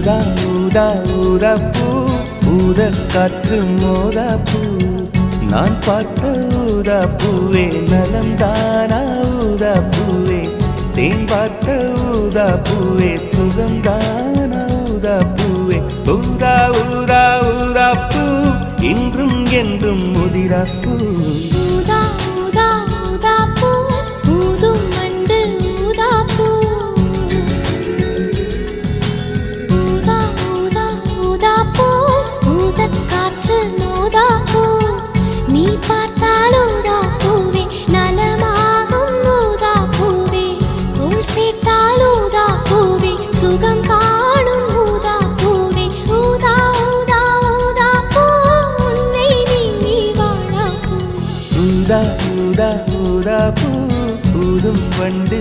ஊதா ஊதா ஊதாப்பூ ஊத காற்று மோதாப்பூ நான் பார்த்த ஊதாப்பூவே நலம்தானா ஊதாப்பூவே தேன் பார்த்த ஊதாப்பூவே சுகம்தானா ஊதாப்பூவே ஊதா ஊதா ஊதாப்பூ இன்றும் என்றும் முதிராப்பூ ஊதா ஊதா ஊதாப்பூ ஊதும் வண்டு ஊதாப்பூ ஊதா ஊதா ஊதாப்பூ ஊதக் காற்று மோதாப்பூ நீ பார்த்தால் ஊதாப்பூவே நலமாகும் ஊதாப்பூவே உள் சேர்த்தால் ஊதாப்பூவே சுகம் காணும் ஊதாப்பூவே ஊதா ஊதா ஊதாப்பூ உன்னை நீங்கி வாழாப்பூ ஊதா ஊதா ஊதாப்பூ ஊதும் வண்டு